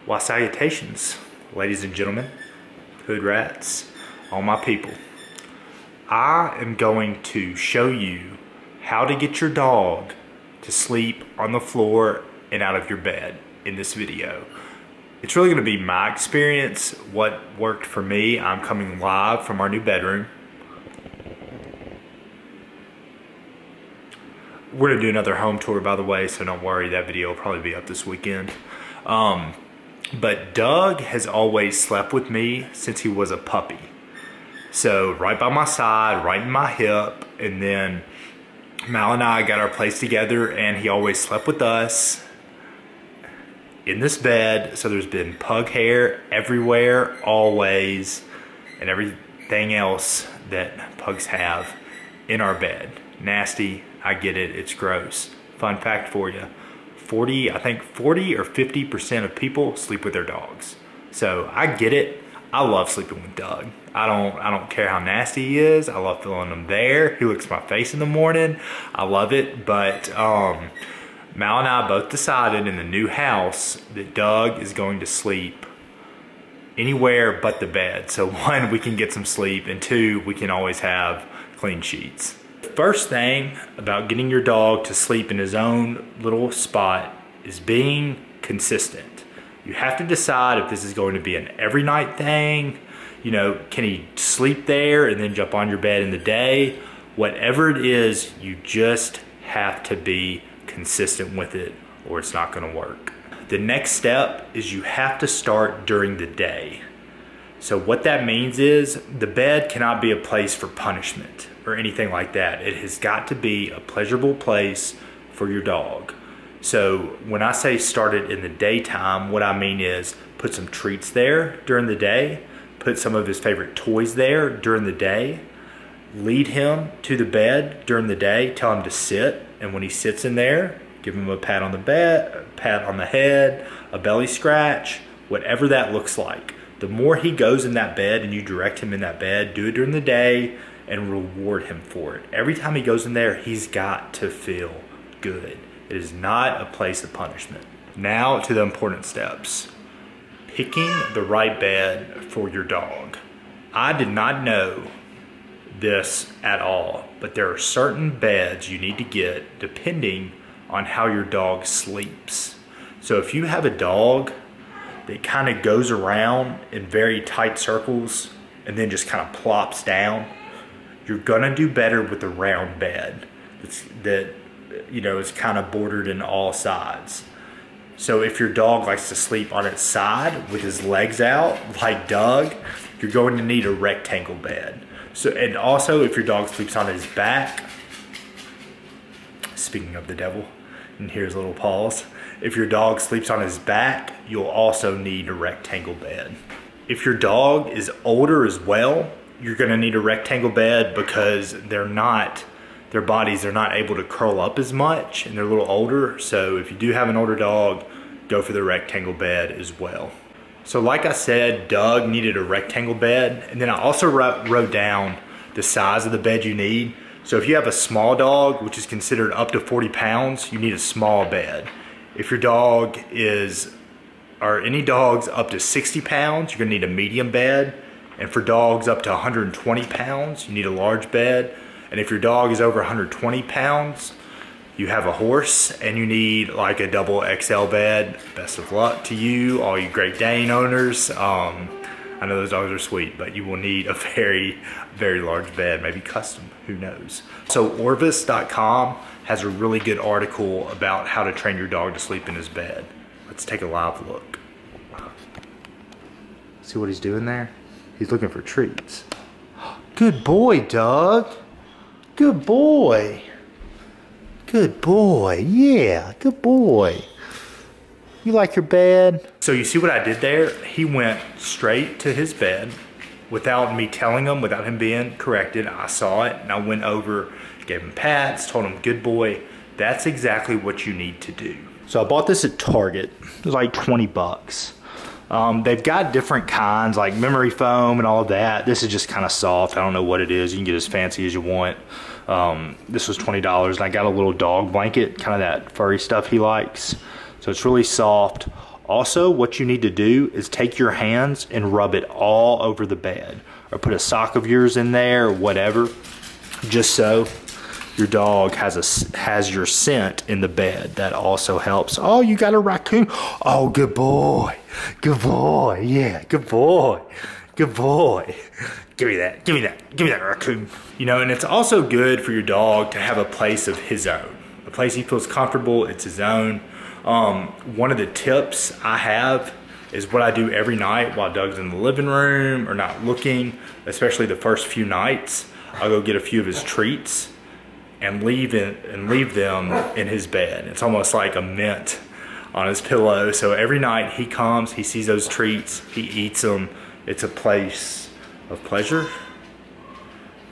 Why, salutations, ladies and gentlemen, hood rats, all my people. I am going to show you how to get your dog to sleep on the floor and out of your bed in this video. It's really going to be my experience, what worked for me. I'm coming live from our new bedroom. We're going to do another home tour, by the way, so don't worry, that video will probably be up this weekend. But Doug has always slept with me since he was a puppy. So right by my side, right in my hip, and then Mal and I got our place together and he always slept with us in this bed. So there's been pug hair everywhere, always, and everything else that pugs have in our bed. Nasty, I get it, it's gross. Fun fact for you. 40 or 50% of people sleep with their dogs. So I get it. I love sleeping with Doug. I don't care how nasty he is. I love feeling him there. He licks my face in the morning. I love it. But Mal and I both decided in the new house that Doug is going to sleep anywhere but the bed. So one, we can get some sleep, and two, we can always have clean sheets. First thing about getting your dog to sleep in his own little spot is being consistent. You have to decide if this is going to be an every night thing. You know, can he sleep there and then jump on your bed in the day? Whatever it is, you just have to be consistent with it or it's not going to work. The next step is you have to start during the day. So what that means is the bed cannot be a place for punishment or anything like that. It has got to be a pleasurable place for your dog. So when I say start it in the daytime, what I mean is put some treats there during the day, put some of his favorite toys there during the day, lead him to the bed during the day, tell him to sit, and when he sits in there, give him a pat on the bed, a pat on the head, a belly scratch, whatever that looks like. The more he goes in that bed and you direct him in that bed, do it during the day and reward him for it. Every time he goes in there, he's got to feel good. It is not a place of punishment. Now to the important steps. Picking the right bed for your dog. I did not know this at all, but there are certain beds you need to get depending on how your dog sleeps. So if you have a dog that kind of goes around in very tight circles and then just kind of plops down, you're gonna do better with a round bed that you know is kind of bordered in all sides. So if your dog likes to sleep on its side with his legs out like Doug, you're going to need a rectangle bed. So, and also if your dog sleeps on his back, speaking of the devil, and here's a little pause. If your dog sleeps on his back, you'll also need a rectangle bed. If your dog is older as well, you're gonna need a rectangle bed because their bodies are not able to curl up as much and they're a little older. So if you do have an older dog, go for the rectangle bed as well. So like I said, Doug needed a rectangle bed, and then I also wrote down the size of the bed you need. So if you have a small dog, which is considered up to 40 pounds, you need a small bed. If your dog or any dogs up to 60 pounds, you're gonna need a medium bed. And for dogs up to 120 pounds, you need a large bed. And if your dog is over 120 pounds, you have a horse and you need like a double XL bed. Best of luck to you, all you Great Dane owners. I know those dogs are sweet, but you will need a very, very large bed, maybe custom, who knows. So Orvis.com has a really good article about how to train your dog to sleep in his bed. Let's take a live look. See what he's doing there? He's looking for treats. Good boy, Doug. Good boy. Good boy, yeah, good boy. You like your bed? So you see what I did there? He went straight to his bed without me telling him, without him being corrected. I saw it and I went over, gave him pats, told him, good boy. That's exactly what you need to do. So I bought this at Target. It was like 20 bucks. They've got different kinds like memory foam and all of that. This is just kind of soft. I don't know what it is. You can get as fancy as you want. This was $20 and I got a little dog blanket, kind of that furry stuff he likes. So it's really soft. Also, what you need to do is take your hands and rub it all over the bed, or put a sock of yours in there or whatever, just so your dog has your scent in the bed. That also helps. Oh, you got a raccoon. Oh, good boy. Good boy. Yeah, good boy. Good boy. Give me that. Give me that. Give me that raccoon. You know, and it's also good for your dog to have a place of his own. A place he feels comfortable. It's his own. One of the tips I have is what I do every night while Doug's in the living room or not looking, especially the first few nights. I'll go get a few of his treats and leave them in his bed. It's almost like a mint on his pillow. So every night he comes, he sees those treats, he eats them. It's a place of pleasure.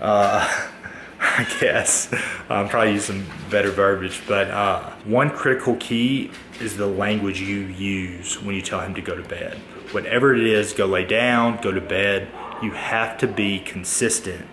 I guess. Probably use some better verbiage, but one critical key is the language you use when you tell him to go to bed. Whatever it is, go lay down, go to bed, you have to be consistent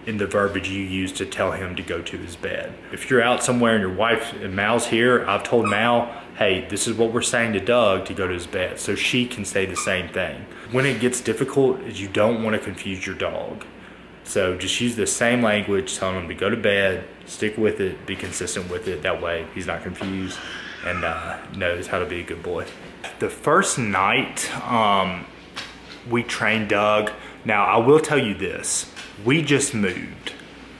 in the verbiage you use to tell him to go to his bed. If you're out somewhere and your wife and Mal's here, I've told Mal, hey, this is what we're saying to Doug to go to his bed, so she can say the same thing. When it gets difficult is you don't want to confuse your dog. So just use the same language, telling him to go to bed, stick with it, be consistent with it. That way he's not confused and knows how to be a good boy. The first night we trained Doug. Now I will tell you this, we just moved.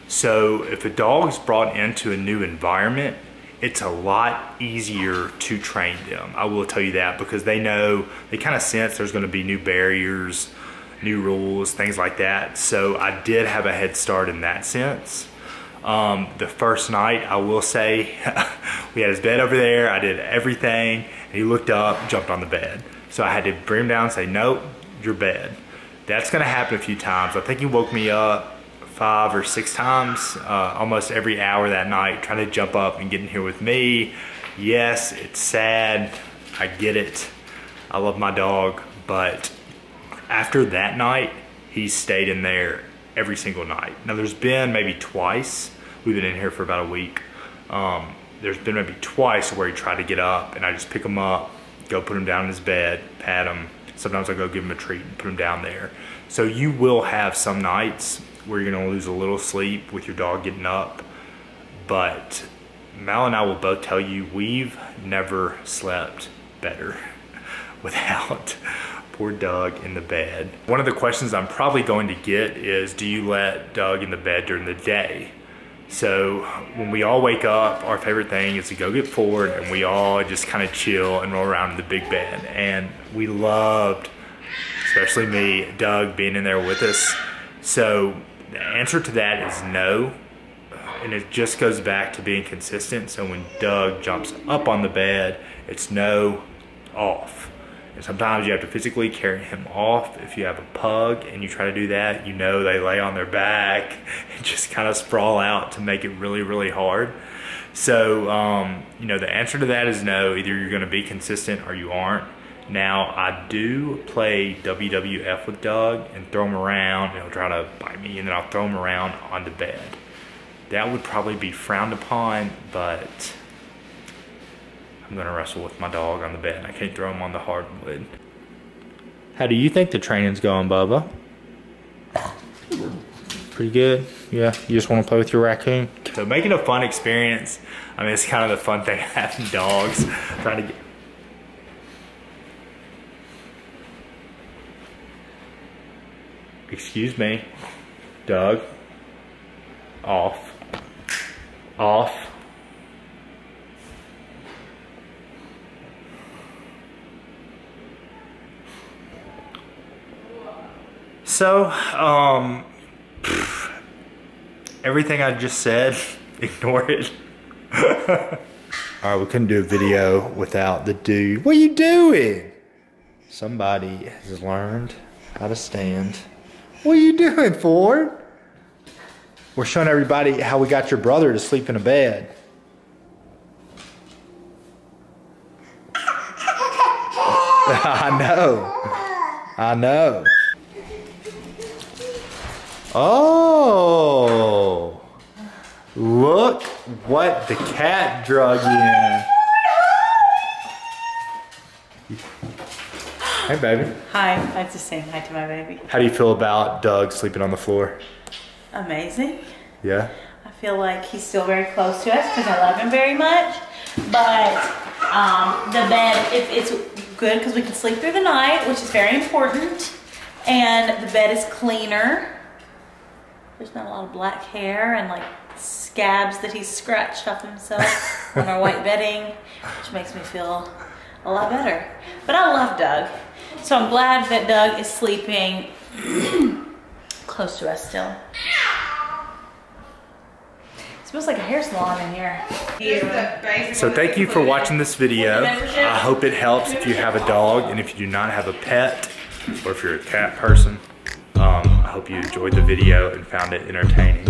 So if a dog's brought into a new environment, it's a lot easier to train them. I will tell you that, because they know, they kind of sense there's gonna be new barriers, new rules, things like that. So I did have a head start in that sense. The first night, I will say, we had his bed over there, I did everything, and he looked up, jumped on the bed. So I had to bring him down and say, nope, your bed. That's gonna happen a few times. I think he woke me up 5 or 6 times, almost every hour that night, trying to jump up and get in here with me. Yes, it's sad, I get it. I love my dog, but after that night, he stayed in there every single night. Now there's been maybe twice, we've been in here for about a week, there's been maybe twice where he tried to get up and I just pick him up, go put him down in his bed, pat him. Sometimes I go give him a treat and put him down there. So you will have some nights where you're gonna lose a little sleep with your dog getting up, but Mal and I will both tell you we've never slept better without poor Doug in the bed. One of the questions I'm probably going to get is, do you let Doug in the bed during the day? So when we all wake up, our favorite thing is to go get Ford and we all just kind of chill and roll around in the big bed. And we loved, especially me, Doug being in there with us. So the answer to that is no. And it just goes back to being consistent. So when Doug jumps up on the bed, it's no, off. And sometimes you have to physically carry him off. If you have a pug and you try to do that, you know they lay on their back and just kind of sprawl out to make it really, really hard. So, you know, the answer to that is no. Either you're gonna be consistent or you aren't. Now, I do play WWF with Doug and throw him around. He'll try to bite me and then I'll throw him around on the bed. That would probably be frowned upon, but I'm gonna wrestle with my dog on the bed. I can't throw him on the hardwood. How do you think the training's going, Bubba? Pretty good? Yeah, you just wanna play with your raccoon? So making a fun experience, I mean, it's kind of the fun thing having dogs. Trying to get... Excuse me, Doug, off, off. So, everything I just said, ignore it. All right, we couldn't do a video without the dude. What are you doing? Somebody has learned how to stand. What are you doing, Ford? We're showing everybody how we got your brother to sleep in a bed. I know. Oh, look what the cat drug in. Hey, baby. Hi, I just saying hi to my baby. How do you feel about Doug sleeping on the floor? Amazing. Yeah? I feel like he's still very close to us because I love him very much. But the bed, it's good because we can sleep through the night, which is very important. And the bed is cleaner. There's not a lot of black hair and like scabs that he's scratched off himself on our white bedding, which makes me feel a lot better. But I love Doug. So I'm glad that Doug is sleeping close to us still. It smells like a hair salon in here. So thank you for watching this video. I hope it helps if you have a dog and if you do not have a pet or if you're a cat person. I hope you enjoyed the video and found it entertaining.